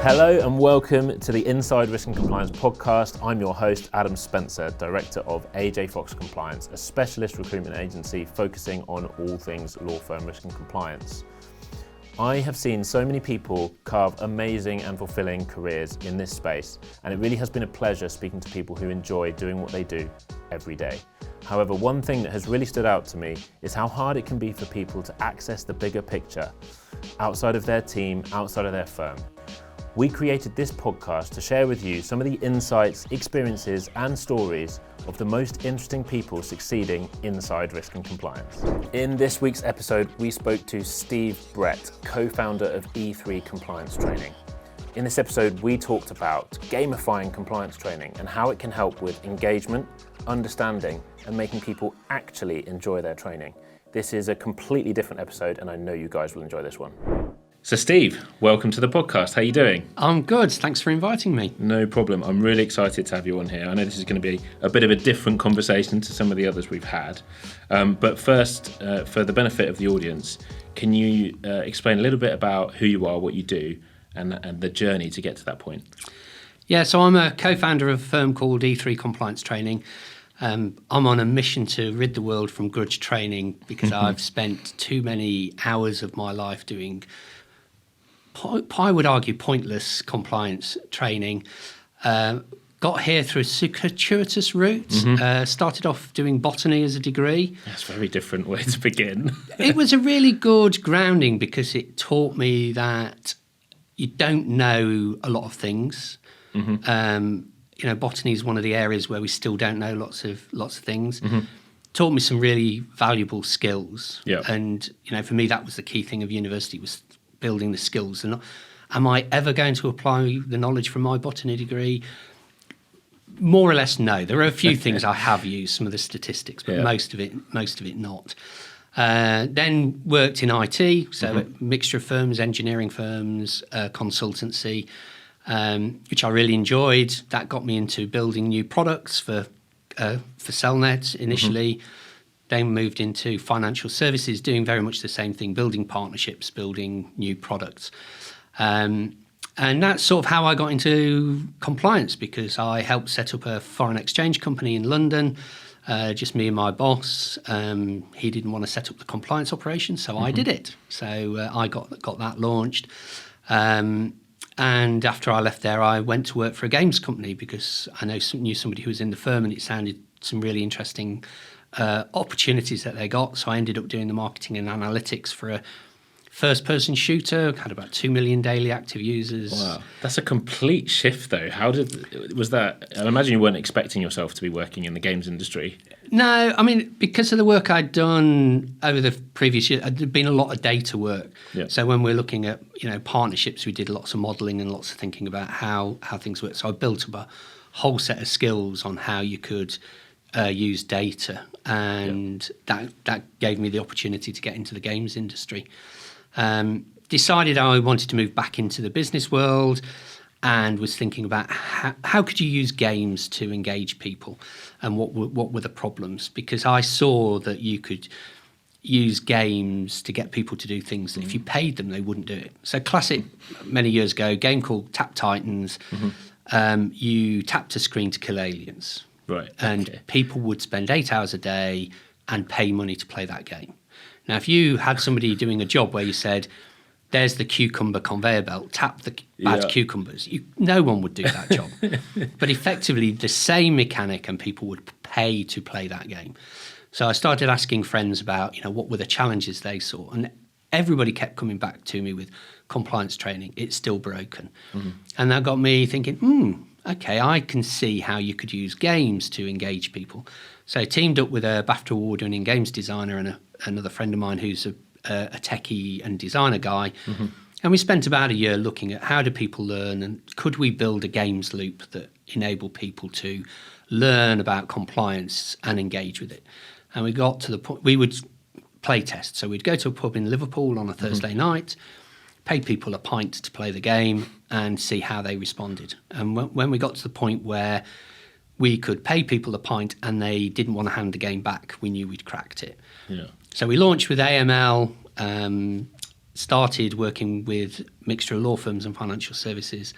Hello and welcome to the Inside Risk and Compliance podcast. I'm your host, Adam Spencer, Director of AJ Fox Compliance, a specialist recruitment agency focusing on all things law firm risk and compliance. I have seen so many people carve amazing and fulfilling careers in this space, and it really has been a pleasure speaking to people who enjoy doing what they do every day. However, one thing that has really stood out to me is how hard it can be for people to access the bigger picture outside of their team, outside of their firm. We created this podcast to share with you some of the insights, experiences and stories of the most interesting people succeeding inside risk and compliance. In this week's episode, we spoke to Steve Brett, co-founder of E3 Compliance Training. In this episode, we talked about gamifying compliance training and how it can help with engagement, understanding and making people actually enjoy their training. This is a completely different episode and I know you guys will enjoy this one. So Steve, welcome to the podcast. How are you doing? I'm good. Thanks for inviting me. No problem. I'm really excited to have you on here. I know this is going to be a bit of a different conversation to some of the others we've had. But first, for the benefit of the audience, can you explain a little bit about who you are, what you do, and the journey to get to that point? Yeah, so I'm a co-founder of a firm called E3 Compliance Training. I'm on a mission to rid the world from grudge training because I've spent too many hours of my life doing I would argue pointless compliance training. Got here through a circuitous route. Started off doing botany as a degree. That's a very different way to begin. It was a really good grounding because it taught me that you don't know a lot of things. Botany is one of the areas where we still don't know lots of things. Taught me some really valuable skills. Yeah. And for me, that was the key thing of university was building the skills. And am I ever going to apply the knowledge from my botany degree? More or less, no. There are a few things I have used, some of the statistics, but most of it not. Then worked in IT, so a mixture of firms, engineering firms, consultancy, which I really enjoyed. That got me into building new products for Cellnet initially. Then moved into financial services, doing very much the same thing, building partnerships, building new products. And that's sort of how I got into compliance because I helped set up a foreign exchange company in London, just me and my boss. He didn't want to set up the compliance operation, so I did it. So I got that launched. And after I left there, I went to work for a games company because I knew somebody who was in the firm and it sounded some really interesting opportunities that they got. So I ended up doing the marketing and analytics for a first-person shooter. Had about 2 million daily active users. Wow, that's a complete shift, though. Was that? I imagine you weren't expecting yourself to be working in the games industry. No, I mean because of the work I'd done over the previous year, there'd been a lot of data work. Yeah. So when we're looking at partnerships, we did lots of modelling and lots of thinking about how things work. So I built up a whole set of skills on how you could use data, and that gave me the opportunity to get into the games industry. Decided I wanted to move back into the business world and was thinking about how could you use games to engage people and what were the problems, because I saw that you could use games to get people to do things that if you paid them they wouldn't do it. So classic, many years ago, a game called Tap Titans. You tapped a screen to kill aliens. Right. And people would spend 8 hours a day and pay money to play that game. Now, if you had somebody doing a job where you said, there's the cucumber conveyor belt, tap the bad cucumbers, no one would do that job. But effectively, the same mechanic and people would pay to play that game. So I started asking friends about, what were the challenges they saw. And everybody kept coming back to me with compliance training. It's still broken. And that got me thinking, okay, I can see how you could use games to engage people. So I teamed up with a BAFTA award-winning games designer and another friend of mine who's a techie and designer guy. And we spent about a year looking at how do people learn and could we build a games loop that enabled people to learn about compliance and engage with it. And we got to the point, we would play test. So we'd go to a pub in Liverpool on a Thursday night, pay people a pint to play the game and see how they responded. And when we got to the point where we could pay people a pint and they didn't want to hand the game back, we knew we'd cracked it. Yeah. So we launched with AML, started working with a mixture of law firms and financial services,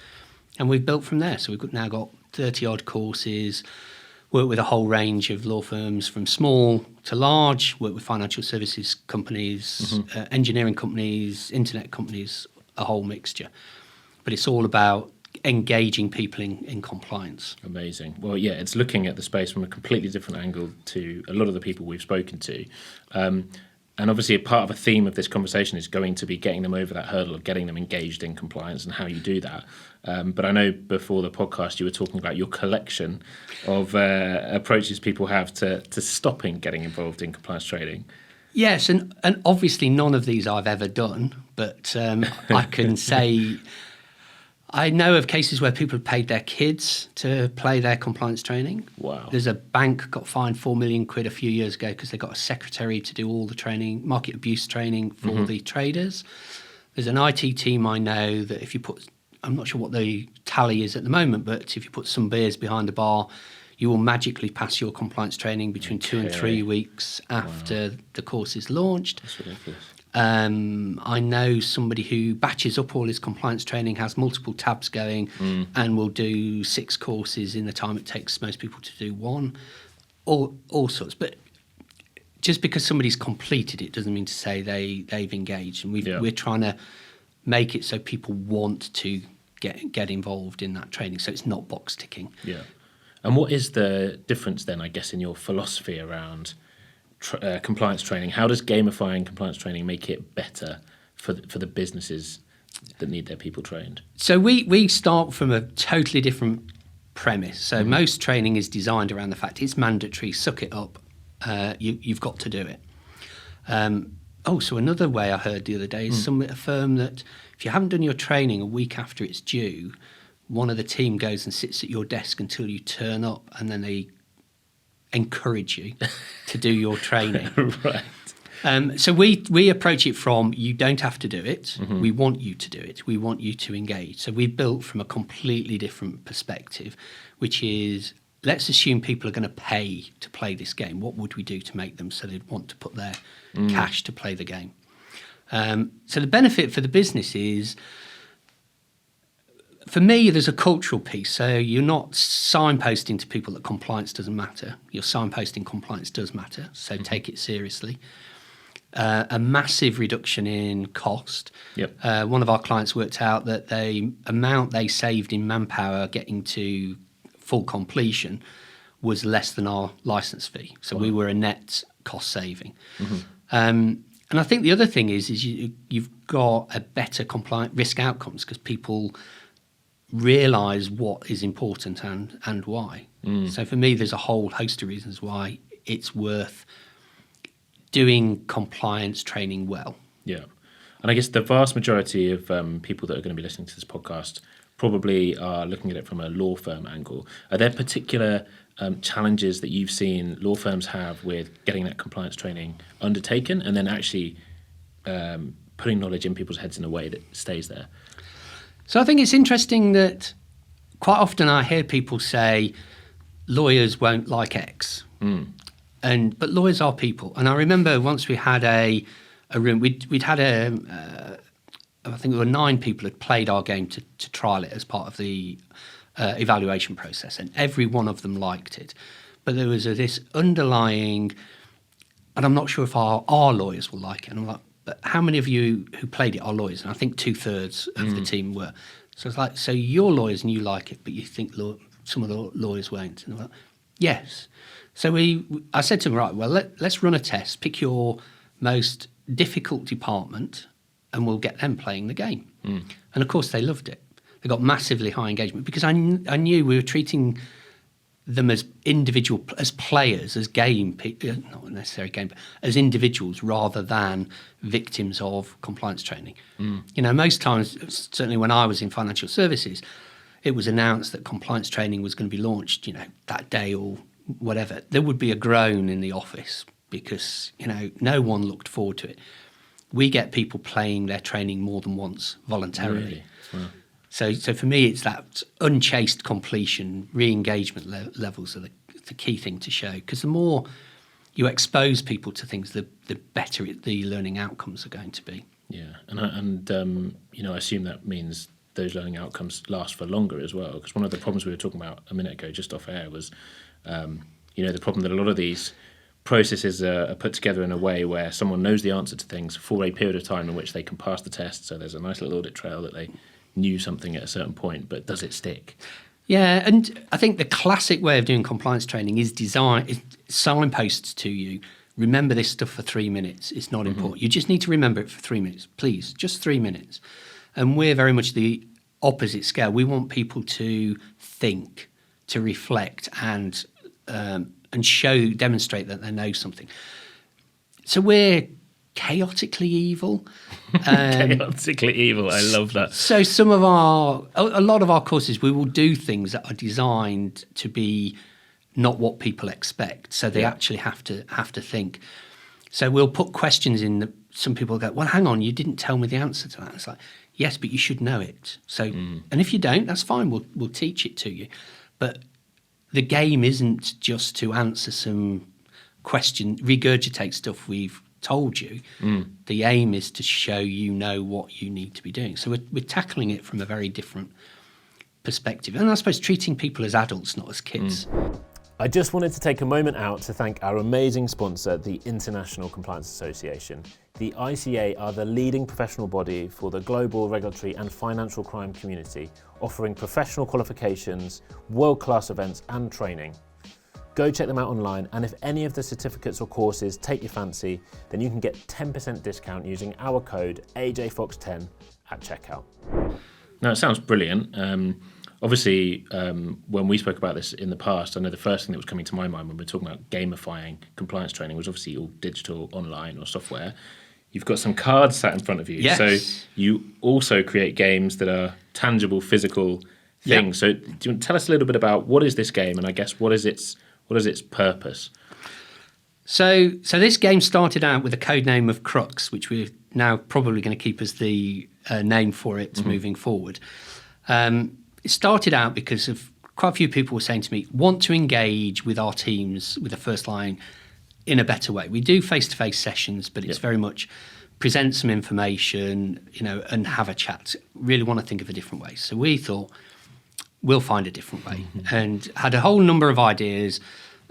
and we've built from there. So we've now got 30 odd courses, work with a whole range of law firms from small to large, work with financial services companies, engineering companies, internet companies, a whole mixture. But it's all about engaging people in compliance. Amazing. Well, yeah, it's looking at the space from a completely different angle to a lot of the people we've spoken to. And obviously a part of a theme of this conversation is going to be getting them over that hurdle of getting them engaged in compliance and how you do that. But I know before the podcast you were talking about your collection of approaches people have to stopping getting involved in compliance training. Yes, and obviously none of these I've ever done, but I can say I know of cases where people have paid their kids to play their compliance training. Wow. There's a bank got fined £4 million a few years ago because they got a secretary to do all the training, market abuse training for the traders. There's an IT team I know that if you put, I'm not sure what the tally is at the moment, but if you put some beers behind the bar, you will magically pass your compliance training between 2 and 3 weeks after the course is launched. That's ridiculous. I know somebody who batches up all his compliance training, has multiple tabs going, and will do 6 courses in the time it takes most people to do one. All sorts. But just because somebody's completed it doesn't mean to say they've engaged. And we're trying to make it so people want to get involved in that training, so it's not box ticking. Yeah. And what is the difference then, I guess, in your philosophy around compliance training? How does gamifying compliance training make it better for the businesses that need their people trained? So we start from a totally different premise. So most training is designed around the fact it's mandatory, suck it up, you've got to do it. So another way I heard the other day is a firm that if you haven't done your training a week after it's due, one of the team goes and sits at your desk until you turn up, and then they encourage you to do your training. Right. So we approach it from, you don't have to do it. We want you to do it. We want you to engage. So we built from a completely different perspective, which is, let's assume people are going to pay to play this game. What would we do to make them so they'd want to put their cash to play the game? So the benefit for the business is, for me, there's a cultural piece. So you're not signposting to people that compliance doesn't matter. You're signposting compliance does matter. So take it seriously. A massive reduction in cost. Yep. One of our clients worked out that the amount they saved in manpower getting to full completion was less than our license fee. So we were a net cost saving. And I think the other thing is you've got a better compliant risk outcomes because people realise what is important and why. So for me, there's a whole host of reasons why it's worth doing compliance training well. Yeah. And I guess the vast majority of people that are going to be listening to this podcast probably are looking at it from a law firm angle. Are there particular challenges that you've seen law firms have with getting that compliance training undertaken and then actually putting knowledge in people's heads in a way that stays there? So I think it's interesting that quite often I hear people say lawyers won't like X, but lawyers are people. And I remember once we had a room, we'd had I think there were 9 people had played our game to trial it as part of the evaluation process, and every one of them liked it. But there was this underlying, and I'm not sure if our lawyers will like it. And I'm like, but how many of you who played it are lawyers? And I think 2/3 of the team were. So it's like, so you're lawyers and you like it, but you think some of the lawyers won't. And they're like, yes. So I said to them, right, well, let's run a test. Pick your most difficult department and we'll get them playing the game. And of course they loved it. They got massively high engagement because I knew we were treating them as individual, as players, as not necessarily game, but as individuals rather than victims of compliance training. You know, most times, certainly when I was in financial services, it was announced that compliance training was going to be launched, you know, that day or whatever. There would be a groan in the office because, you know, no one looked forward to it. We get people playing their training more than once voluntarily. Really? Wow. So for me, it's that unchased completion, re-engagement levels are the key thing to show. Because the more you expose people to things, the better the learning outcomes are going to be. Yeah, and I assume that means those learning outcomes last for longer as well. Because one of the problems we were talking about a minute ago, just off air, was the problem that a lot of these processes are put together in a way where someone knows the answer to things for a period of time in which they can pass the test. So there's a nice little audit trail that they knew something at a certain point, but does it stick? Yeah, and I think the classic way of doing compliance training is signposts to you. Remember this stuff for 3 minutes. It's not important. You just need to remember it for 3 minutes, please, just 3 minutes. And we're very much the opposite scale. We want people to think, to reflect, and demonstrate that they know something. So we're chaotically evil. Chaotically evil, I love that. So a lot of our courses, we will do things that are designed to be not what people expect. So they actually have to think. So we'll put questions in that some people go, well, hang on, you didn't tell me the answer to that. It's like, yes, but you should know it. So, and if you don't, that's fine. We'll teach it to you. But the game isn't just to answer some question, regurgitate stuff we've told you. The aim is to show you know what you need to be doing. So we're tackling it from a very different perspective. And I suppose treating people as adults, not as kids. I just wanted to take a moment out to thank our amazing sponsor, the International Compliance Association. The ICA are the leading professional body for the global regulatory and financial crime community, offering professional qualifications, world-class events and training. Go check them out online, and if any of the certificates or courses take your fancy, then you can get 10% discount using our code AJFox10 at checkout. Now, it sounds brilliant. Obviously, when we spoke about this in the past, I know the first thing that was coming to my mind when we were talking about gamifying compliance training was obviously all digital, online or software. You've got some cards sat in front of you. Yes. So you also create games that are tangible, physical things. So do you want to tell us a little bit about what is this game, and I guess what is its purpose? So this game started out with a code name of Crux, which we're now probably going to keep as the name for it moving forward. It started out because of quite a few people were saying to me, want to engage with our teams, with the first line, in a better way. We do face-to-face sessions, but it's very much present some information, and have a chat. Really want to think of a different way. So we thought, we'll find a different way, and had a whole number of ideas.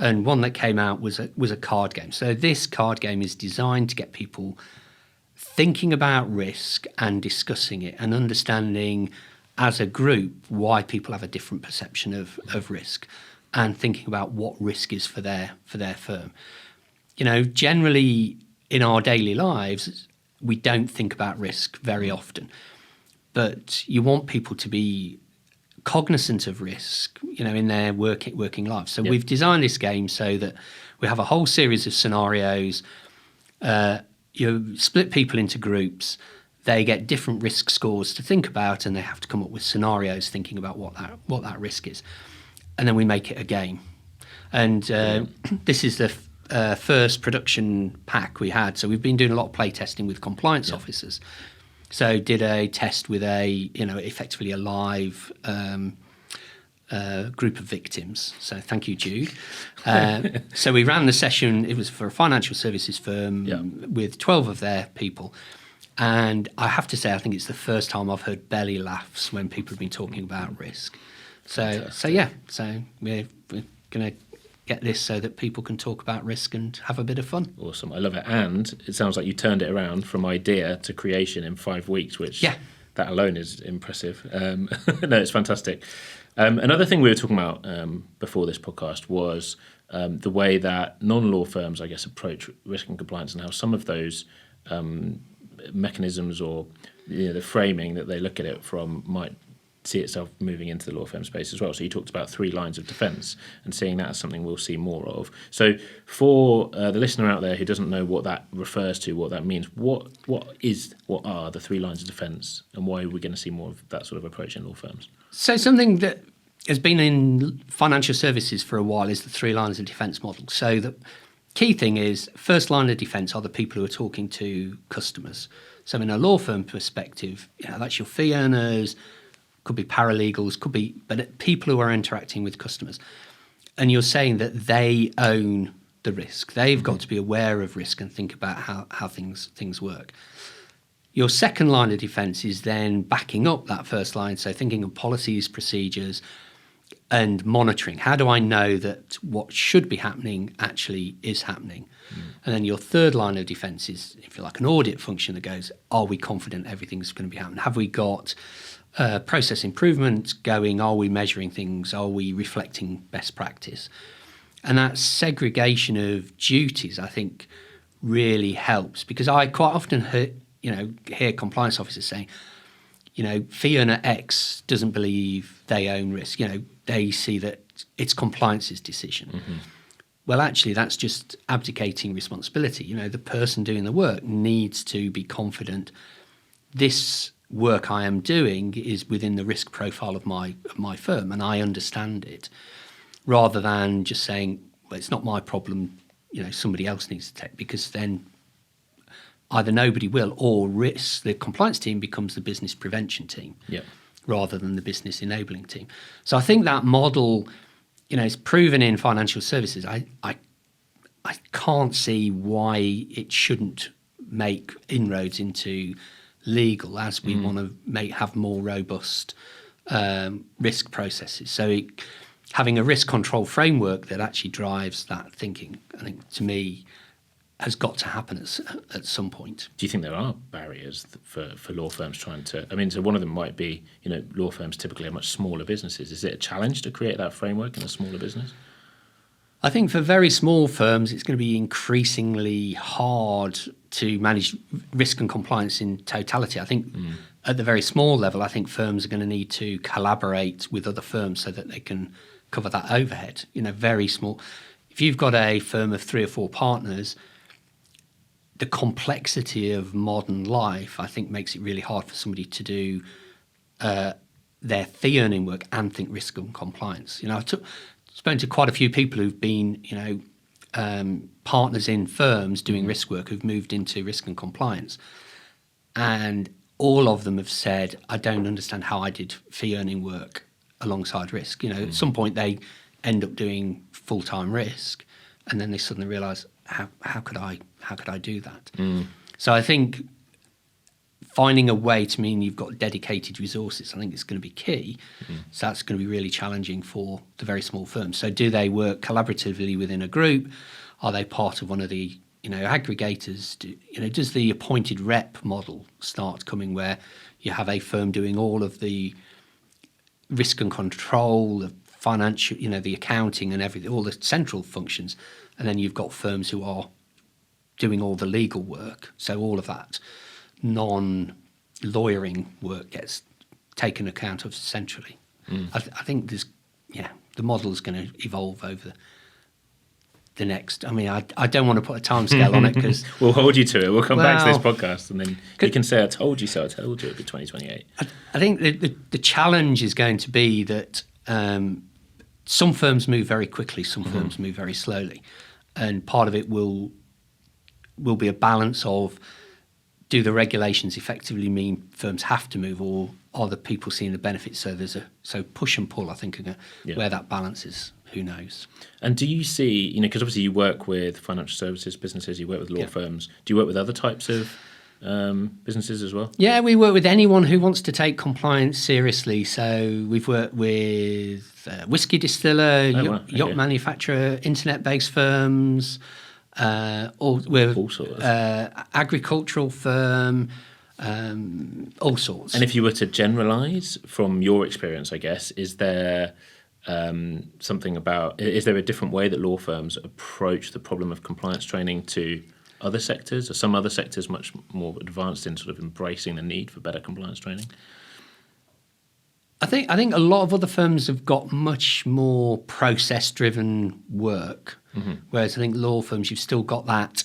And one that came out was a card game. So this card game is designed to get people thinking about risk and discussing it and understanding as a group why people have a different perception of risk, and thinking about what risk is for their firm. Generally in our daily lives, we don't think about risk very often, but you want people to be cognizant of risk, in their working lives. So we've designed this game so that we have a whole series of scenarios. You split people into groups. They get different risk scores to think about, and they have to come up with scenarios thinking about what that risk is. And then we make it a game. And this is the first production pack we had. So we've been doing a lot of play testing with compliance officers. So did a test with effectively a live group of victims. So thank you, Jude. So we ran the session. It was for a financial services firm with 12 of their people. And I have to say, I think it's the first time I've heard belly laughs when people have been talking about risk. So we're going to get this so that people can talk about risk and have a bit of fun. Awesome. I love it. And it sounds like you turned it around from idea to creation in 5 weeks, which that alone is impressive. No, it's fantastic. Another thing we were talking about before this podcast was the way that non-law firms, I guess, approach risk and compliance, and how some of those mechanisms or the framing that they look at it from might see itself moving into the law firm space as well. So you talked about 3 lines of defence and seeing that as something we'll see more of. So for the listener out there who doesn't know what that refers to, what that means, what are the 3 lines of defence, and why are we going to see more of that sort of approach in law firms? So something that has been in financial services for a while is the 3 lines of defence model. So the key thing is first line of defence are the people who are talking to customers. So in a law firm perspective, that's your fee earners, could be paralegals, but people who are interacting with customers. And you're saying that they own the risk. They've got to be aware of risk and think about how things work. Your second line of defence is then backing up that first line, so thinking of policies, procedures, and monitoring. How do I know that what should be happening actually is happening? And then your third line of defence is, if you like, an audit function that goes, are we confident everything's going to be happening? Have we got process improvement going? Are we measuring things? Are we reflecting best practice? And that segregation of duties, I think, really helps, because I quite often hear compliance officers saying, fee earner X doesn't believe they own risk. They see that it's compliance's decision. Mm-hmm. Well, actually, that's just abdicating responsibility. The person doing the work needs to be confident this work I am doing is within the risk profile of my firm, and I understand it, rather than just saying, well, it's not my problem, somebody else needs to take, because then either nobody will, or the compliance team becomes the business prevention team, rather than the business enabling team. So I think that model, is proven in financial services. I can't see why it shouldn't make inroads into legal, as we want to have more robust risk processes. So having a risk control framework that actually drives that thinking, I think, to me, has got to happen at some point. Do you think there are barriers for law firms trying to, so one of them might be, law firms typically are much smaller businesses. Is it a challenge to create that framework in a smaller business? I think for very small firms, it's going to be increasingly hard to manage risk and compliance in totality. I think at the very small level, I think firms are going to need to collaborate with other firms so that they can cover that overhead. Very small. If you've got a firm of 3 or 4 partners, the complexity of modern life, I think, makes it really hard for somebody to do their fee earning work and think risk and compliance. I've spoken to quite a few people who've been, partners in firms doing risk work who've moved into risk and compliance, and all of them have said, I don't understand how I did fee earning work alongside risk. At some point they end up doing full-time risk, and then they suddenly realise, how could I do that? So I think finding a way to mean you've got dedicated resources, I think, is going to be key. So that's going to be really challenging for the very small firms. So do they work collaboratively within a group? Are they part of one of the aggregators? Does the appointed rep model start coming, where you have a firm doing all of the risk and control, the financial, the accounting and everything, all the central functions, and then you've got firms who are doing all the legal work. So all of that non-lawyering work gets taken account of centrally. I think the model is going to evolve over the next. I don't want to put a timescale on it, because we'll hold you to it. We'll come back to this podcast, and then you can say, "I told you so." I told you it'd be 2028. I think the challenge is going to be that some firms move very quickly, some firms move very slowly, and part of it will be a balance of, do the regulations effectively mean firms have to move, or are the people seeing the benefits? So push and pull, I think, where that balance is, who knows. And do you see, because obviously you work with financial services businesses, you work with law firms. Do you work with other types of businesses as well? Yeah, we work with anyone who wants to take compliance seriously. So we've worked with whiskey distiller, yacht manufacturer, internet-based firms, all sorts. Agricultural firm, all sorts. And if you were to generalise from your experience, I guess, is there is there a different way that law firms approach the problem of compliance training to other sectors? Are some other sectors much more advanced in sort of embracing the need for better compliance training? I think a lot of other firms have got much more process-driven work, whereas I think law firms, you've still got that.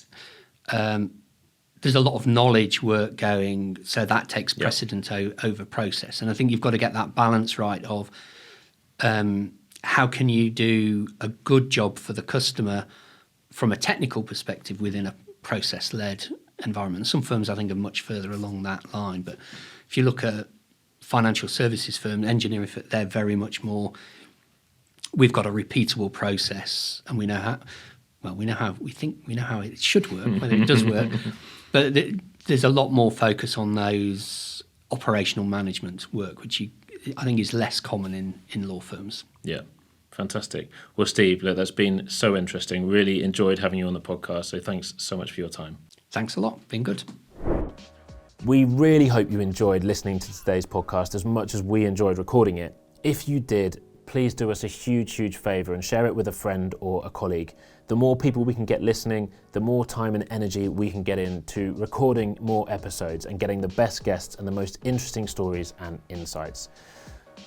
There's a lot of knowledge work going, so that takes precedent over process. And I think you've got to get that balance right of how can you do a good job for the customer from a technical perspective within a process-led environment. Some firms, I think, are much further along that line. But if you look at financial services firm, engineering firm, they're very much more, we've got a repeatable process, and we know how it should work, whether it does work. But there's a lot more focus on those operational management work, which I think is less common in law firms. Yeah, fantastic. Well, Steve, look, that's been so interesting. Really enjoyed having you on the podcast. So thanks so much for your time. Thanks a lot. Been good. We really hope you enjoyed listening to today's podcast as much as we enjoyed recording it. If you did, please do us a huge favour and share it with a friend or a colleague. The more people we can get listening, the more time and energy we can get into recording more episodes and getting the best guests and the most interesting stories and insights.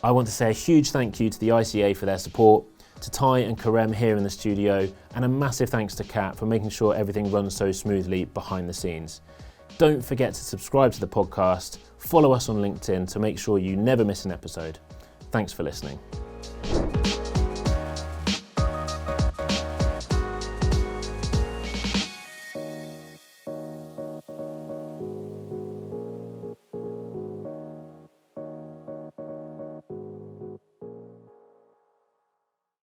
I want to say a huge thank you to the ICA for their support, to Ty and Karem here in the studio, and a massive thanks to Kat for making sure everything runs so smoothly behind the scenes. Don't forget to subscribe to the podcast, follow us on LinkedIn to make sure you never miss an episode. Thanks for listening.